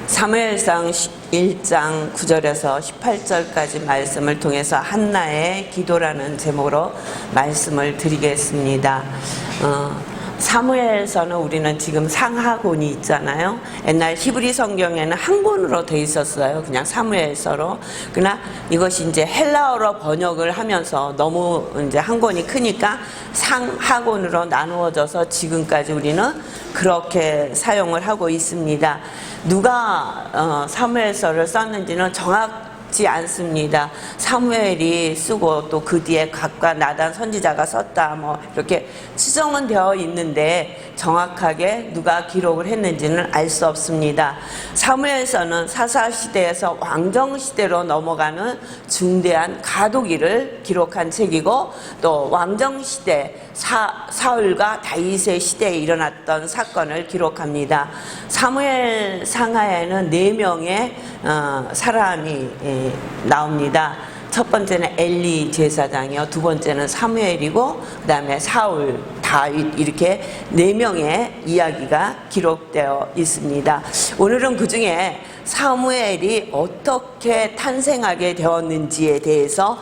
사무엘상 1장 9절에서 18절까지 말씀을 통해서 한나의 기도라는 제목으로 말씀을 드리겠습니다. 사무엘서는 우리는 지금 상하권이 있잖아요. 옛날 히브리 성경에는 한 권으로 돼 있었어요. 그냥 사무엘서로. 그러나 이것이 이제 헬라어로 번역을 하면서 너무 이제 한 권이 크니까 상하권으로 나누어져서 지금까지 우리는 그렇게 사용을 하고 있습니다. 누가 사무엘서를 썼는지는 정확지 않습니다. 사무엘이 쓰고 또 그 뒤에 각과 나단 선지자가 썼다 뭐 이렇게 추정은 되어 있는데 정확하게 누가 기록을 했는지는 알 수 없습니다. 사무엘서는 사사시대에서 왕정시대로 넘어가는 중대한 가도기를 기록한 책이고, 또 왕정시대 사울과 다윗의 시대에 일어났던 사건을 기록합니다. 사무엘 상하에는 4명의 사람이 나옵니다. 첫 번째는 엘리 제사장이요, 두 번째는 사무엘이고, 그 다음에 사울, 다윗, 이렇게 4명의 이야기가 기록되어 있습니다. 오늘은 그 중에 사무엘이 어떻게 탄생하게 되었는지에 대해서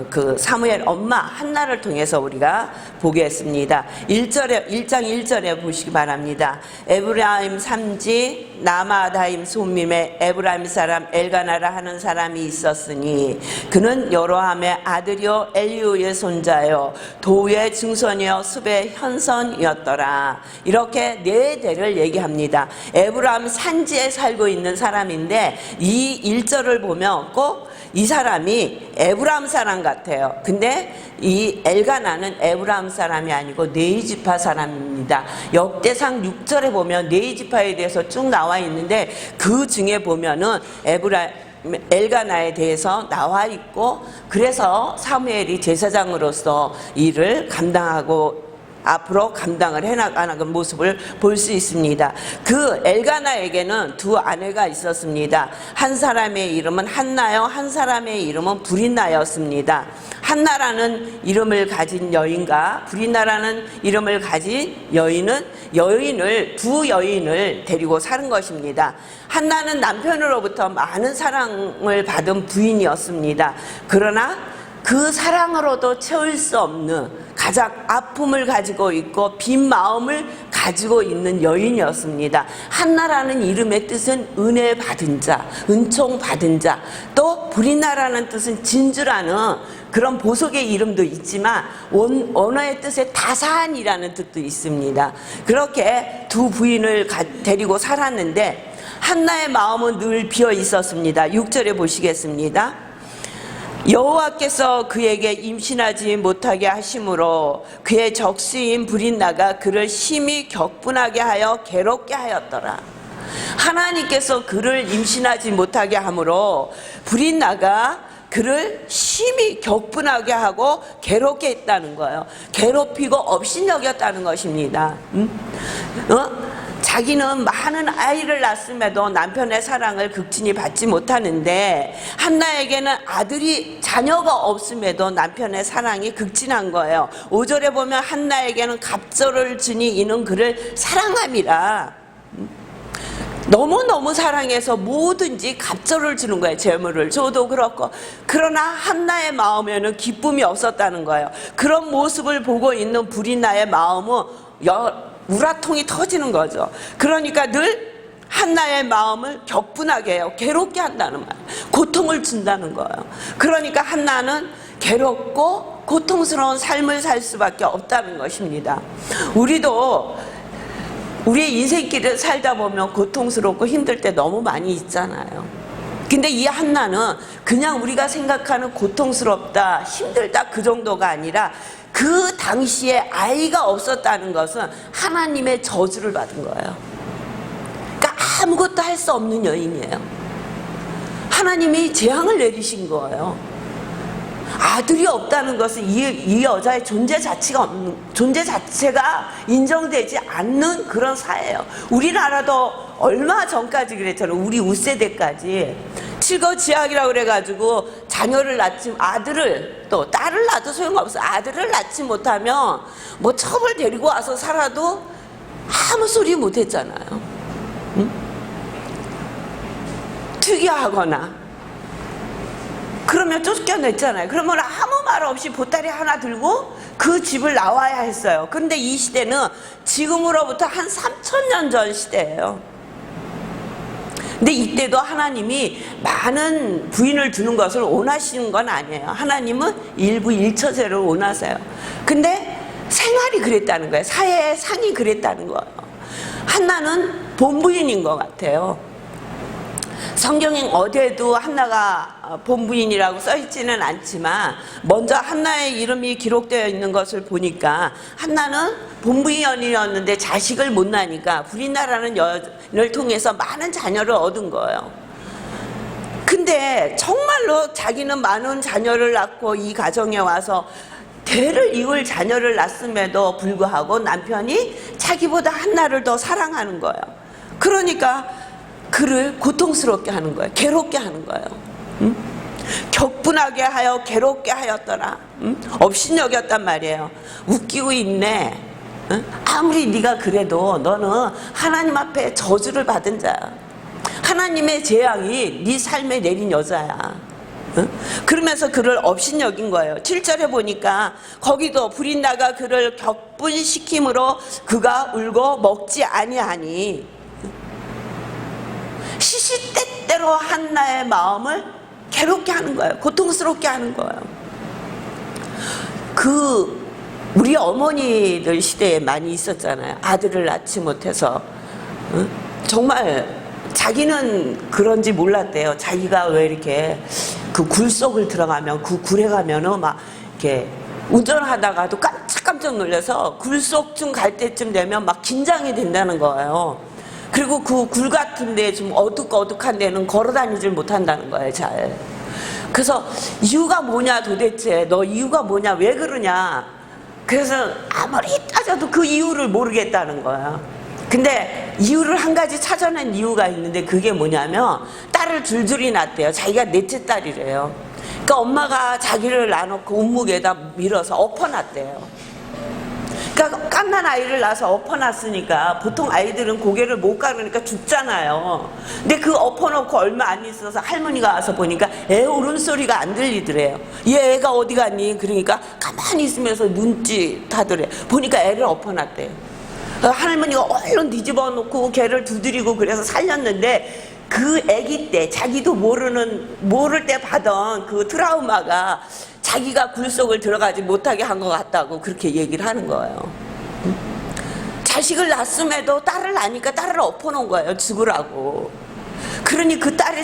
그 사무엘 엄마 한나를 통해서 우리가 보겠습니다. 1장 1절에 보시기 바랍니다. 에브라임 산지 나마다임 소밈에 에브라임 사람 엘가나라 하는 사람이 있었으니 그는 여로함의 아들이요 엘리우의 손자요 도의 증손이요 습의 현선이었더라. 이렇게 4대를 얘기합니다. 에브라임 산지에 살고 있는 사람인데 이 1절을 보면 꼭 이 사람이 에브라임 사람 같아요. 근데 이 엘가나는 에브라임 사람이 아니고 네이지파 사람입니다. 역대상 6절에 보면 네이지파에 대해서 쭉 나와 있는데 그 중에 보면은 엘가나에 대해서 나와 있고, 그래서 사무엘이 제사장으로서 일을 감당하고 앞으로 감당을 해나가는 모습을 볼 수 있습니다. 그 엘가나에게는 2 아내가 있었습니다. 한 사람의 이름은 한나요, 한 사람의 이름은 브린나였습니다. 한나라는 이름을 가진 여인과 브린나라는 이름을 가진 여인은 두 여인을 데리고 사는 것입니다. 한나는 남편으로부터 많은 사랑을 받은 부인이었습니다. 그러나 그 사랑으로도 채울 수 없는 가장 아픔을 가지고 있고 빈 마음을 가지고 있는 여인이었습니다. 한나라는 이름의 뜻은 은혜 받은 자, 은총 받은 자, 또 브린나라는 뜻은 진주라는 그런 보석의 이름도 있지만 언어의 뜻에 다산이라는 뜻도 있습니다. 그렇게 2 부인을 데리고 살았는데 한나의 마음은 늘 비어 있었습니다. 6절에 보시겠습니다. 여호와께서 그에게 임신하지 못하게 하심으로 그의 적수인 브린나가 그를 심히 격분하게 하여 괴롭게 하였더라. 하나님께서 그를 임신하지 못하게 함으로 브린나가 그를 심히 격분하게 하고 괴롭게 했다는 거예요. 괴롭히고 업신여겼다는 것입니다. 자기는 많은 아이를 낳았음에도 남편의 사랑을 극진히 받지 못하는데 한나에게는 자녀가 없음에도 남편의 사랑이 극진한 거예요. 5절에 보면 한나에게는 갑절을 주니 이는 그를 사랑함이라. 너무너무 사랑해서 뭐든지 갑절을 주는 거예요. 재물을 줘도 그렇고. 그러나 한나의 마음에는 기쁨이 없었다는 거예요. 그런 모습을 보고 있는 브린나의 마음은 우라통이 터지는 거죠. 그러니까 늘 한나의 마음을 격분하게 해요. 괴롭게 한다는 말, 고통을 준다는 거예요. 그러니까 한나는 괴롭고 고통스러운 삶을 살 수밖에 없다는 것입니다. 우리도 우리의 인생길을 살다 보면 고통스럽고 힘들 때 너무 많이 있잖아요. 근데 이 한나는 그냥 우리가 생각하는 고통스럽다, 힘들다 그 정도가 아니라 그 당시에 아이가 없었다는 것은 하나님의 저주를 받은 거예요. 그러니까 아무것도 할 수 없는 여인이에요. 하나님이 재앙을 내리신 거예요. 아들이 없다는 것은 이 여자의 존재 자체가 인정되지 않는 그런 사회예요. 우리나라도 얼마 전까지 그랬잖아요. 우리 우세대까지 칠거지약이라고 그래가지고 자녀를 낳지, 아들을 또 딸을 낳아도 소용없어. 아들을 낳지 못하면 뭐 첩을 데리고 와서 살아도 아무 소리 못했잖아요. 응? 즉위하거나 그러면 쫓겨냈잖아요. 그러면 아무 말 없이 보따리 하나 들고 그 집을 나와야 했어요. 근데 이 시대는 지금으로부터 한 3000년 전 시대예요. 근데 이때도 하나님이 많은 부인을 두는 것을 원하시는 건 아니에요. 하나님은 일부 일처제를 원하세요. 근데 생활이 그랬다는 거예요. 사회의 상이 그랬다는 거예요. 한나는 본부인인 것 같아요. 성경에 어디에도 한나가 본부인이라고 써있지는 않지만 먼저 한나의 이름이 기록되어 있는 것을 보니까 한나는 본부인이었는데 자식을 못 낳으니까 불인나라는 여인을 통해서 많은 자녀를 얻은 거예요. 근데 정말로 자기는 많은 자녀를 낳고 이 가정에 와서 대를 이을 자녀를 낳았음에도 불구하고 남편이 자기보다 한나를 더 사랑하는 거예요. 그러니까 그를 고통스럽게 하는 거예요. 괴롭게 하는 거예요. 응? 격분하게 하여 괴롭게 하였더라. 응? 업신여겼단 말이에요. 웃기고 있네. 응? 아무리 네가 그래도 너는 하나님 앞에 저주를 받은 자야. 하나님의 재앙이 네 삶에 내린 여자야. 응? 그러면서 그를 업신여긴 거예요. 7절에 보니까 거기도 불인나가 그를 격분시킴으로 그가 울고 먹지 아니하니 시시때때로 한나의 마음을 괴롭게 하는 거예요. 고통스럽게 하는 거예요. 우리 어머니들 시대에 많이 있었잖아요. 아들을 낳지 못해서 응? 정말 자기는 그런지 몰랐대요. 자기가 왜 이렇게 그 굴 속을 들어가면 그 굴에 가면은 막 이렇게 운전하다가도 깜짝깜짝 놀라서 굴 속쯤 갈 때쯤 되면 막 긴장이 된다는 거예요. 그리고 그 굴 같은데 좀 어둑어둑한 데는 걸어다니질 못한다는 거예요, 잘. 그래서 이유가 뭐냐 도대체, 너 이유가 뭐냐, 왜 그러냐. 그래서 아무리 따져도 그 이유를 모르겠다는 거예요. 근데 이유를 한 가지 찾아낸 이유가 있는데 그게 뭐냐면 딸을 줄줄이 낳았대요. 자기가 넷째 딸이래요. 그러니까 엄마가 자기를 낳아놓고 운묵에다 밀어서 엎어놨대요. 그러니까 갓난 아이를 낳아서 엎어놨으니까 보통 아이들은 고개를 못 가르니까 죽잖아요. 근데 그 엎어놓고 얼마 안 있어서 할머니가 와서 보니까 애 울음소리가 안 들리더래요. 얘 애가 어디 갔니? 그러니까 가만히 있으면서 눈짓하더래. 보니까 애를 엎어놨대요. 할머니가 얼른 뒤집어 놓고 걔를 두드리고 그래서 살렸는데 그 아기 때 자기도 모를 때 받은 그 트라우마가 자기가 굴 속을 들어가지 못하게 한 것 같다고 그렇게 얘기를 하는 거예요. 자식을 낳았음에도 딸을 낳으니까 딸을 엎어놓은 거예요. 죽으라고. 그러니 그 딸이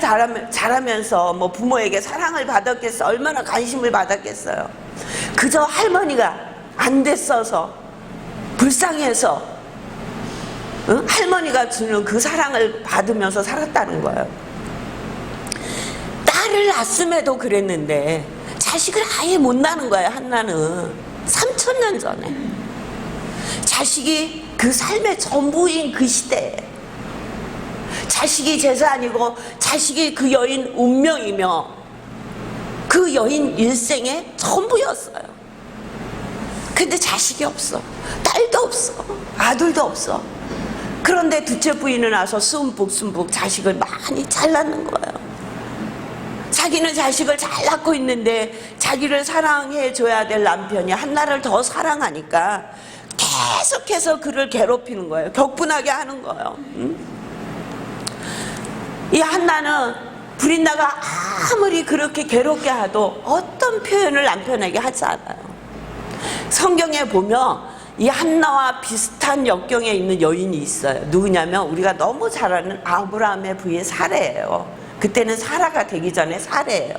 자라면서 뭐 부모에게 사랑을 받았겠어, 얼마나 관심을 받았겠어요. 그저 할머니가 안 됐어서 불쌍해서 응? 할머니가 주는 그 사랑을 받으면서 살았다는 거예요. 딸을 낳았음에도 그랬는데 자식을 아예 못 낳는 거예요. 한나는 3000년 전에 자식이 그 삶의 전부인 그 시대에 자식이 재산이고 자식이 그 여인 운명이며 그 여인 일생의 전부였어요. 근데 자식이 없어. 딸도 없어. 아들도 없어. 그런데 둘째 부인은 와서 숨북 자식을 많이 잘 낳는 거예요. 자기는 자식을 잘 낳고 있는데 자기를 사랑해 줘야 될 남편이 한나를 더 사랑하니까 계속해서 그를 괴롭히는 거예요. 격분하게 하는 거예요. 이 한나는 불인나가 아무리 그렇게 괴롭게 해도 어떤 표현을 남편에게 하지 않아요. 성경에 보면 이 한나와 비슷한 역경에 있는 여인이 있어요. 누구냐면 우리가 너무 잘 아는 아브라함의 부인 사레예요. 그때는 사라가 되기 전에 사레예요.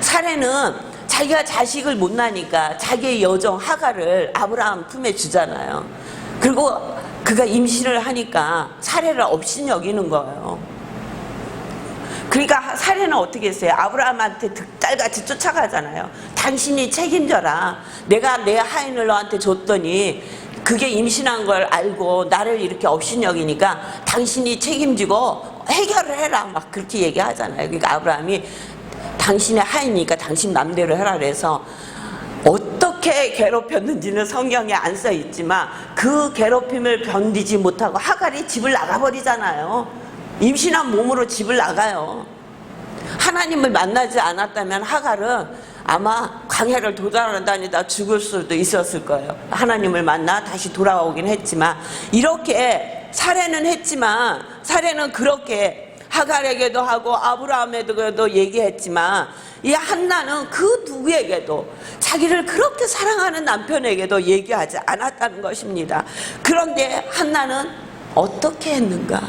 사레는 자기가 자식을 못 낳으니까 자기의 여종 하갈을 아브라함 품에 주잖아요. 그리고 그가 임신을 하니까 사레를 업신여기는 거예요. 그러니까 사레는 어떻게 했어요? 아브라함한테 득달같이 쫓아가잖아요. 당신이 책임져라. 내가 내 하인을 너한테 줬더니 그게 임신한 걸 알고 나를 이렇게 업신여기니까 당신이 책임지고 해결을 해라. 막 그렇게 얘기하잖아요. 그러니까 아브라함이 당신의 하인이니까 당신 맘대로 해라 그래서 어떻게 괴롭혔는지는 성경에 안 써 있지만 그 괴롭힘을 견디지 못하고 하갈이 집을 나가버리잖아요. 임신한 몸으로 집을 나가요. 하나님을 만나지 않았다면 하갈은 아마 광야를 돌아다니다 죽을 수도 있었을 거예요. 하나님을 만나 다시 돌아오긴 했지만, 이렇게 살해는 했지만, 살해는 그렇게 하갈에게도 하고 아브라함에게도 얘기했지만, 이 한나는 그 누구에게도, 자기를 그렇게 사랑하는 남편에게도 얘기하지 않았다는 것입니다. 그런데 한나는 어떻게 했는가?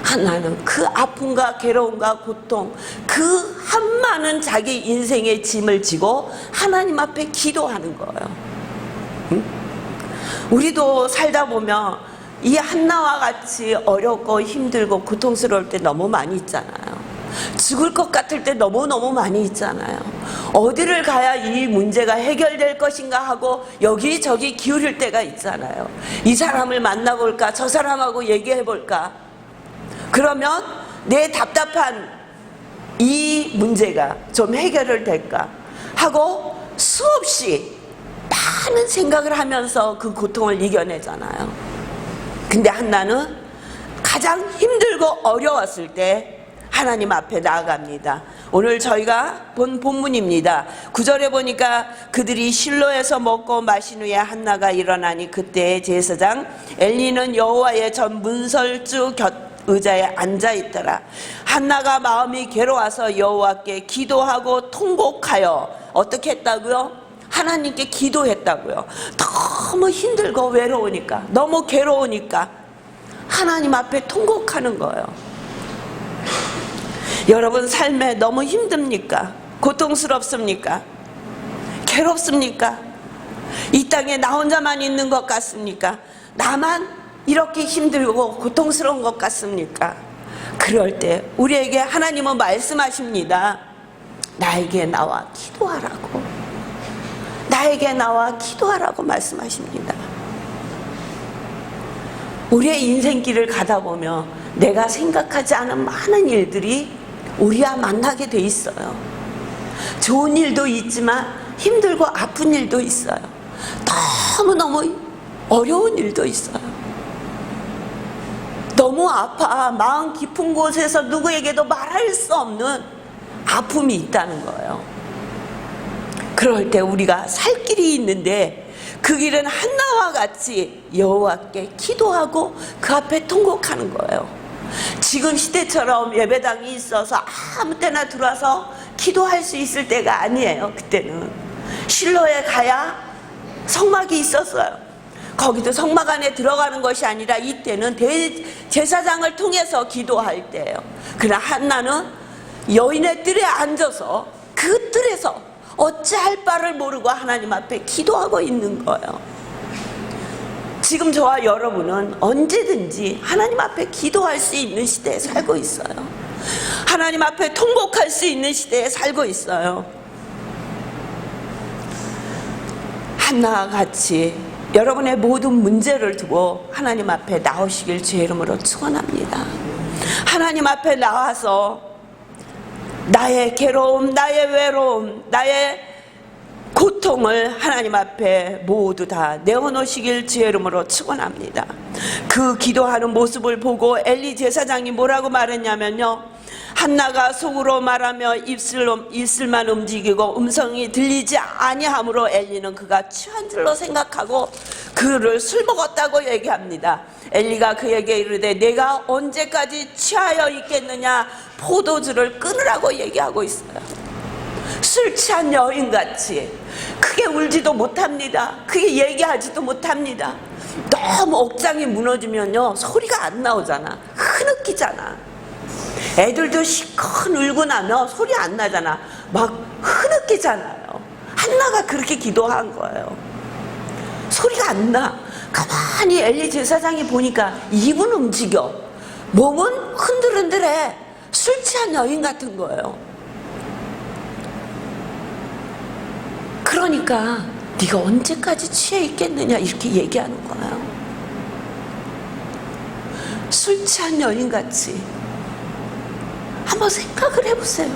한나는 그 아픔과 괴로움과 고통, 그 한많은 자기 인생의 짐을 지고 하나님 앞에 기도하는 거예요. 응? 우리도 살다 보면 이 한나와 같이 어렵고 힘들고 고통스러울 때 너무 많이 있잖아요. 죽을 것 같을 때 너무너무 많이 있잖아요. 어디를 가야 이 문제가 해결될 것인가 하고 여기저기 기울일 때가 있잖아요. 이 사람을 만나볼까? 저 사람하고 얘기해볼까? 그러면 내 답답한 이 문제가 좀 해결을 될까 하고 수없이 많은 생각을 하면서 그 고통을 이겨내잖아요. 근데 한나는 가장 힘들고 어려웠을 때 하나님 앞에 나아갑니다. 오늘 저희가 본 본문입니다. 9절에 보니까 그들이 실로에서 먹고 마신 후에 한나가 일어나니 그때 제사장 엘리는 여호와의 전 문설주 곁 의자에 앉아있더라. 한나가 마음이 괴로워서 여호와께 기도하고 통곡하여 어떻게 했다고요? 하나님께 기도했다고요. 너무 힘들고 외로우니까, 너무 괴로우니까 하나님 앞에 통곡하는 거예요. 여러분 삶에 너무 힘듭니까? 고통스럽습니까? 괴롭습니까? 이 땅에 나 혼자만 있는 것 같습니까? 나만 이렇게 힘들고 고통스러운 것 같습니까? 그럴 때 우리에게 하나님은 말씀하십니다. 나에게 나와 기도하라고. 나에게 나와 기도하라고 말씀하십니다. 우리의 인생길을 가다 보면 내가 생각하지 않은 많은 일들이 우리와 만나게 돼 있어요. 좋은 일도 있지만 힘들고 아픈 일도 있어요. 너무너무 어려운 일도 있어요. 너무 아파 마음 깊은 곳에서 누구에게도 말할 수 없는 아픔이 있다는 거예요. 그럴 때 우리가 살 길이 있는데 그 길은 한나와 같이 여호와께 기도하고 그 앞에 통곡하는 거예요. 지금 시대처럼 예배당이 있어서 아무 때나 들어와서 기도할 수 있을 때가 아니에요. 그때는 실로에 가야 성막이 있었어요. 거기도 성막 안에 들어가는 것이 아니라 이때는 대제사장을 통해서 기도할 때예요. 그러나 한나는 여인의 뜰에 앉아서 그 뜰에서 어찌할 바를 모르고 하나님 앞에 기도하고 있는 거예요. 지금 저와 여러분은 언제든지 하나님 앞에 기도할 수 있는 시대에 살고 있어요. 하나님 앞에 통곡할 수 있는 시대에 살고 있어요. 한나와 같이 여러분의 모든 문제를 두고 하나님 앞에 나오시길 주의 이름으로 축원합니다. 하나님 앞에 나와서 나의 괴로움, 나의 외로움, 나의 고통을 하나님 앞에 모두 다 내어놓으시길 주의 이름으로 축원합니다. 그 기도하는 모습을 보고 엘리 제사장이 뭐라고 말했냐면요, 한나가 속으로 말하며 입술만 움직이고 음성이 들리지 아니하므로 엘리는 그가 취한 줄로 생각하고 그를 술 먹었다고 얘기합니다. 엘리가 그에게 이르되 내가 언제까지 취하여 있겠느냐, 포도주를 끊으라고 얘기하고 있어요. 술 취한 여인같이 크게 울지도 못합니다. 크게 얘기하지도 못합니다. 너무 억장이 무너지면요 소리가 안 나오잖아. 흐느끼잖아. 애들도 시큰 울고 나면 소리 안 나잖아. 막 흐느끼잖아요. 한나가 그렇게 기도한 거예요. 소리가 안 나. 가만히 엘리 제사장이 보니까 입은 움직여, 몸은 흔들흔들해. 술 취한 여인 같은 거예요. 그러니까 네가 언제까지 취해 있겠느냐 이렇게 얘기하는 거예요. 술 취한 여인같이. 한번 생각을 해보세요.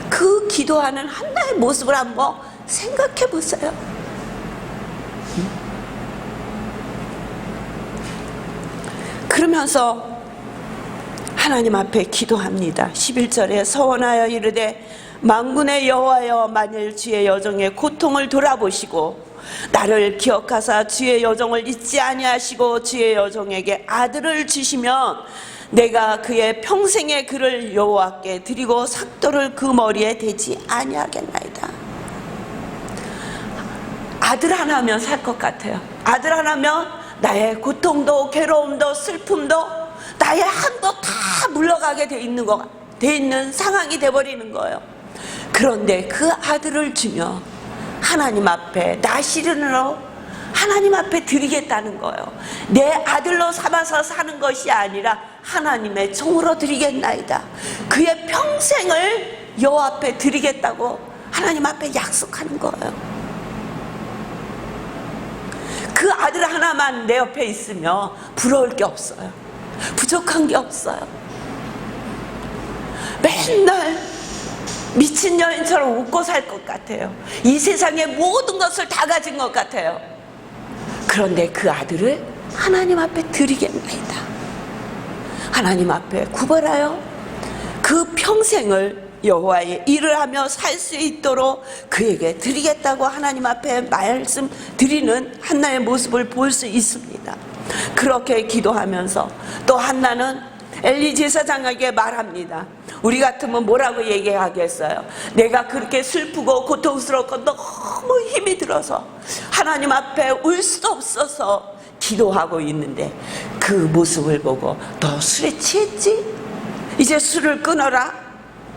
그 기도하는 한나의 모습을 한번 생각해 보세요. 그러면서 하나님 앞에 기도합니다. 11절에 서원하여 이르되 만군의 여호와여, 만일 주의 여종의 고통을 돌아보시고 나를 기억하사 주의 여종을 잊지 아니하시고 주의 여종에게 아들을 주시면 내가 그의 평생의 그를 여호와께 드리고 삭도를 그 머리에 대지 아니하겠나이다. 아들 하나면 살 것 같아요. 아들 하나면 나의 고통도 괴로움도 슬픔도 나의 한도 다 물러가게 돼 있는 상황이 돼버리는 거예요. 그런데 그 아들을 주며 하나님 앞에 나 시련으로 하나님 앞에 드리겠다는 거예요. 내 아들로 삼아서 사는 것이 아니라 하나님의 종으로 드리겠나이다. 그의 평생을 여호와 앞에 드리겠다고 하나님 앞에 약속하는 거예요. 그 아들 하나만 내 옆에 있으면 부러울 게 없어요. 부족한 게 없어요. 맨날 미친 여인처럼 웃고 살 것 같아요. 이 세상의 모든 것을 다 가진 것 같아요. 그런데 그 아들을 하나님 앞에 드리겠나이다. 하나님 앞에 구걸하여 그 평생을 여호와의 일을 하며 살 수 있도록 그에게 드리겠다고 하나님 앞에 말씀드리는 한나의 모습을 볼 수 있습니다. 그렇게 기도하면서 또 한나는 엘리 제사장에게 말합니다. 우리 같으면 뭐라고 얘기하겠어요? 내가 그렇게 슬프고 고통스럽고 너무 힘이 들어서 하나님 앞에 울 수도 없어서 기도하고 있는데 그 모습을 보고 너 술에 취했지? 이제 술을 끊어라.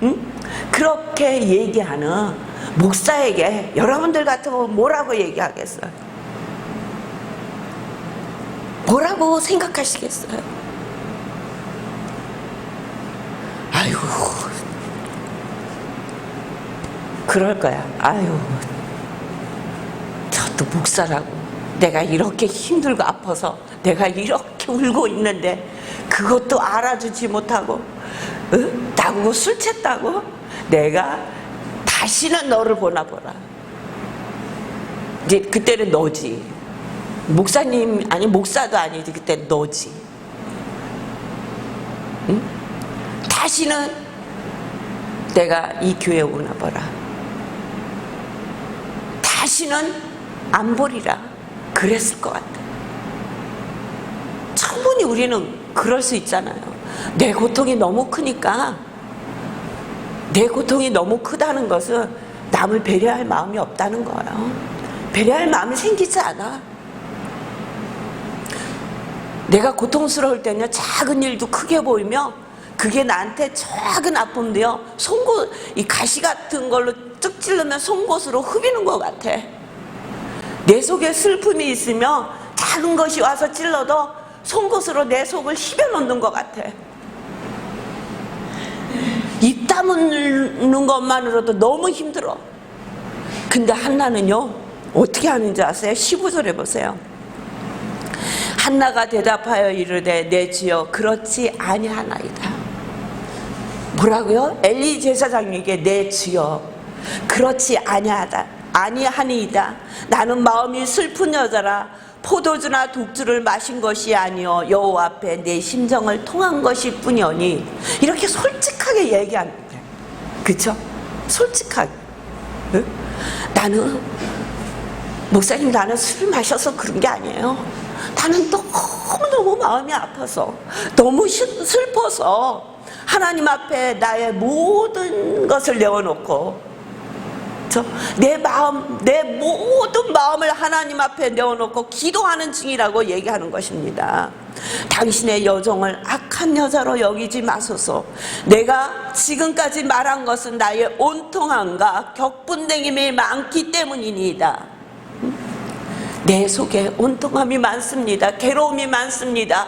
응? 그렇게 얘기하는 목사에게 여러분들 같으면 뭐라고 얘기하겠어요? 뭐라고 생각하시겠어요? 아유, 그럴 거야. 아유, 저도 목사라고 내가 이렇게 힘들고 아파서 내가 이렇게 울고 있는데 그것도 알아주지 못하고 나보고 술 챘다고? 내가 다시는 너를 보나 보라. 이제 그때는 너지. 목사님 아니 목사도 아니지. 그때 너지. 응? 다시는 내가 이 교회에 오나 보라. 다시는 안 보리라. 그랬을 것 같아. 충분히 우리는 그럴 수 있잖아요. 내 고통이 너무 크니까, 내 고통이 너무 크다는 것은 남을 배려할 마음이 없다는 거예요. 배려할 마음이 생기지 않아. 내가 고통스러울 때는 작은 일도 크게 보이며 그게 나한테 작은 아픔도요, 이 가시 같은 걸로 쭉 찌르면 송곳으로 흡이는 것 같아. 내 속에 슬픔이 있으면 작은 것이 와서 찔러도 송곳으로 내 속을 휘벼놓는 것 같아. 입 다무는 것만으로도 너무 힘들어. 근데 한나는요, 어떻게 하는지 아세요? 15절에 보세요. 한나가 대답하여 이르되 내 주여 그렇지 아니하나이다. 뭐라고요? 엘리 제사장에게 내 주여 그렇지 아니하니이다. 나는 마음이 슬픈 여자라 포도주나 독주를 마신 것이 아니요 여호와 앞에 내 심정을 통한 것이 뿐이오니. 이렇게 솔직하게 얘기하는데, 그쵸? 솔직하게. 응? 나는 목사님, 나는 술을 마셔서 그런 게 아니에요. 나는 너무너무 마음이 아파서, 너무 슬퍼서 하나님 앞에 나의 모든 것을 내어놓고, 내 모든 마음을 하나님 앞에 내어놓고 기도하는 중이라고 얘기하는 것입니다. 당신의 여종을 악한 여자로 여기지 마소서. 내가 지금까지 말한 것은 나의 온통함과 격분됨이 많기 때문이니이다. 내 속에 온통함이 많습니다. 괴로움이 많습니다.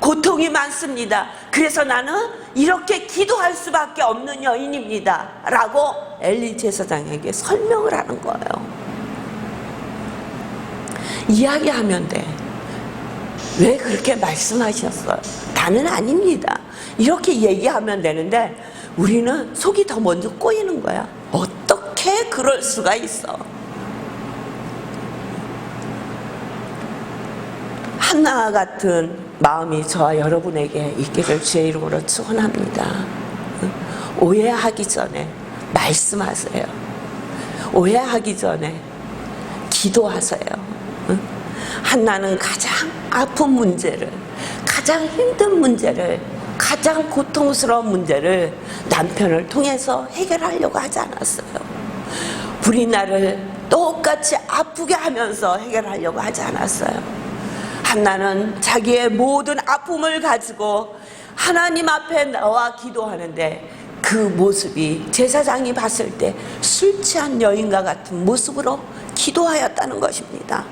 고통이 많습니다. 그래서 나는 이렇게 기도할 수밖에 없는 여인입니다 라고 엘리 제사장에게 설명을 하는 거예요. 이야기하면 돼. 왜 그렇게 말씀하셨어요? 나는 아닙니다. 이렇게 얘기하면 되는데 우리는 속이 더 먼저 꼬이는 거야. 어떻게 그럴 수가 있어? 한나와 같은 마음이 저와 여러분에게 있기를 주의 이름으로 축원합니다. 오해하기 전에 말씀하세요. 오해하기 전에 기도하세요. 한나는 가장 아픈 문제를, 가장 힘든 문제를, 가장 고통스러운 문제를 남편을 통해서 해결하려고 하지 않았어요. 불이 나를 똑같이 아프게 하면서 해결하려고 하지 않았어요. 한나는 자기의 모든 아픔을 가지고 하나님 앞에 나와 기도하는데 그 모습이 제사장이 봤을 때 술 취한 여인과 같은 모습으로 기도하였다는 것입니다.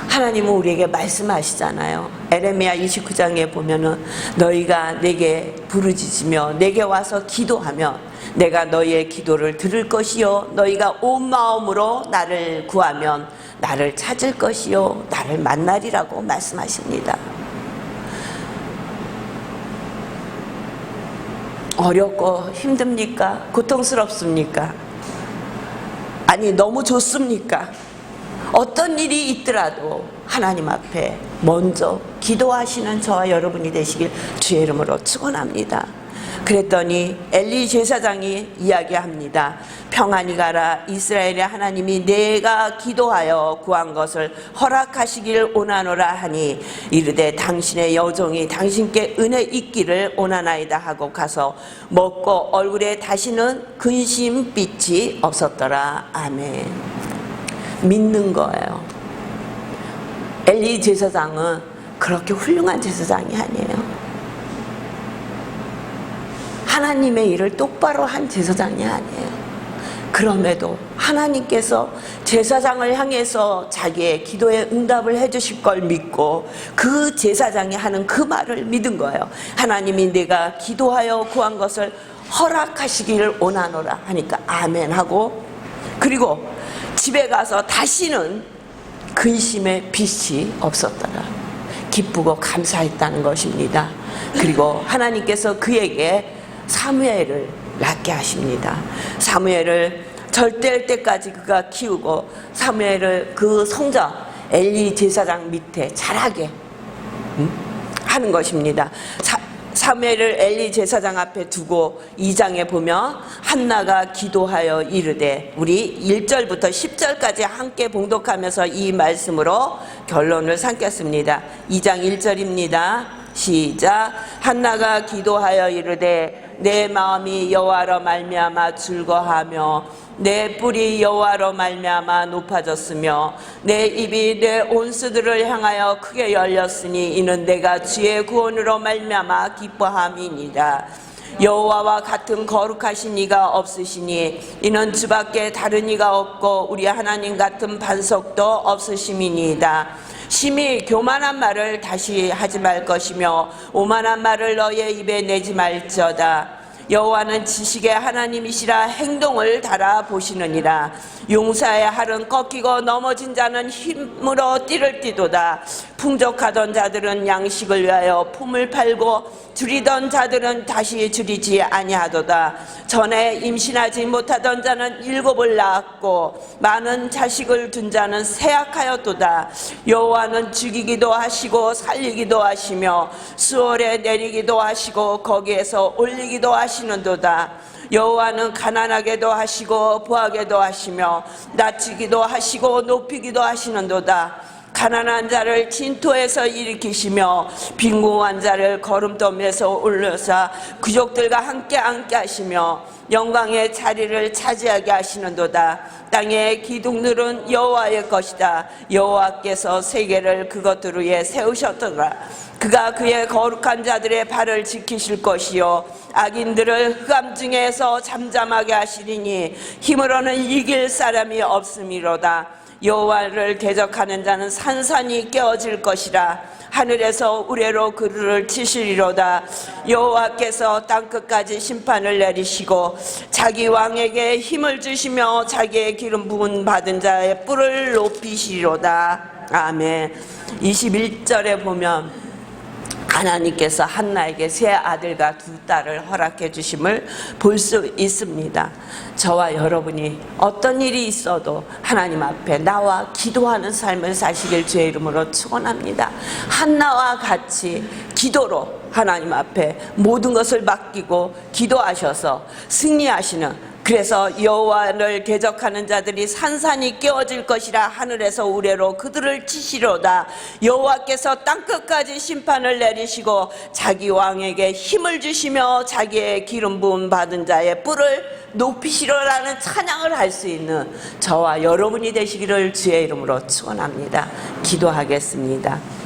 하나님은 우리에게 말씀하시잖아요. 에레미야 29장에 보면은 너희가 내게 부르짖으며 내게 와서 기도하면 내가 너희의 기도를 들을 것이요 너희가 온 마음으로 나를 구하면 나를 찾을 것이요 나를 만나리라고 말씀하십니다. 어렵고 힘듭니까? 고통스럽습니까? 아니 너무 좋습니까? 어떤 일이 있더라도 하나님 앞에 먼저 기도하시는 저와 여러분이 되시길 주의 이름으로 축원합니다. 그랬더니 엘리 제사장이 이야기합니다. 평안히 가라. 이스라엘의 하나님이 내가 기도하여 구한 것을 허락하시길 원하노라 하니 이르되 당신의 여종이 당신께 은혜 있기를 원하나이다 하고 가서 먹고 얼굴에 다시는 근심빛이 없었더라. 아멘. 믿는 거예요. 엘리 제사장은 그렇게 훌륭한 제사장이 아니에요. 하나님의 일을 똑바로 한 제사장이 아니에요. 그럼에도 하나님께서 제사장을 향해서 자기의 기도에 응답을 해주실 걸 믿고 그 제사장이 하는 그 말을 믿은 거예요. 하나님이 내가 기도하여 구한 것을 허락하시기를 원하노라 하니까 아멘 하고, 그리고 집에 가서 다시는 근심의 빛이 없었더라. 기쁘고 감사했다는 것입니다. 그리고 하나님께서 그에게 사무엘을 낳게 하십니다. 사무엘을 절대할 때까지 그가 키우고 사무엘을 그 성전 엘리 제사장 밑에 자라게 하는 것입니다. 사무엘을 엘리 제사장 앞에 두고 2장에 보면 한나가 기도하여 이르되, 우리 1절부터 10절까지 함께 봉독하면서 이 말씀으로 결론을 삼겠습니다. 2장 1절입니다. 시작. 한나가 기도하여 이르되 내 마음이 여호와로 말미암아 즐거하며 내 뿔이 여호와로 말미암아 높아졌으며 내 입이 내 온수들을 향하여 크게 열렸으니 이는 내가 주의 구원으로 말미암아 기뻐함이니라. 여호와와 같은 거룩하신 이가 없으시니 이는 주밖에 다른 이가 없고 우리 하나님 같은 반석도 없으심이니이다. 심히 교만한 말을 다시 하지 말 것이며 오만한 말을 너의 입에 내지 말지어다. 여호와는 지식의 하나님이시라 행동을 달아보시느니라. 용사의 할은 꺾이고 넘어진 자는 힘으로 띠를 띠도다. 풍족하던 자들은 양식을 위하여 품을 팔고 줄이던 자들은 다시 줄이지 아니하도다. 전에 임신하지 못하던 자는 7을 낳았고 많은 자식을 둔 자는 쇠약하였도다. 여호와는 죽이기도 하시고 살리기도 하시며 수월에 내리기도 하시고 거기에서 올리기도 하시는도다. 여호와는 가난하게도 하시고 부하게도 하시며 낮추기도 하시고 높이기도 하시는도다. 가난한 자를 진토에서 일으키시며 빈궁한 자를 거름더미에서 올려사 귀족들과 함께 앉게 하시며 영광의 자리를 차지하게 하시는도다. 땅의 기둥들은 여호와의 것이다. 여호와께서 세계를 그것들 위에 세우셨더라. 그가 그의 거룩한 자들의 발을 지키실 것이요 악인들을 흑암 중에서 잠잠하게 하시리니 힘으로는 이길 사람이 없음이로다. 여호와를 대적하는 자는 산산이 깨어질 것이라. 하늘에서 우레로 그를 치시리로다. 여호와께서 땅끝까지 심판을 내리시고 자기 왕에게 힘을 주시며 자기의 기름 부은 받은 자의 뿔을 높이시리로다. 아멘. 21절에 보면 하나님께서 한나에게 세 아들과 두 딸을 허락해 주심을 볼 수 있습니다. 저와 여러분이 어떤 일이 있어도 하나님 앞에 나와 기도하는 삶을 사시길 주의 이름으로 축원합니다. 한나와 같이 기도로 하나님 앞에 모든 것을 맡기고 기도하셔서 승리하시는, 그래서 여호와를 대적하는 자들이 산산이 깨어질 것이라, 하늘에서 우레로 그들을 치시로다. 여호와께서 땅끝까지 심판을 내리시고 자기 왕에게 힘을 주시며 자기의 기름 부음 받은 자의 뿔을 높이시로라는 찬양을 할 수 있는 저와 여러분이 되시기를 주의 이름으로 축원합니다. 기도하겠습니다.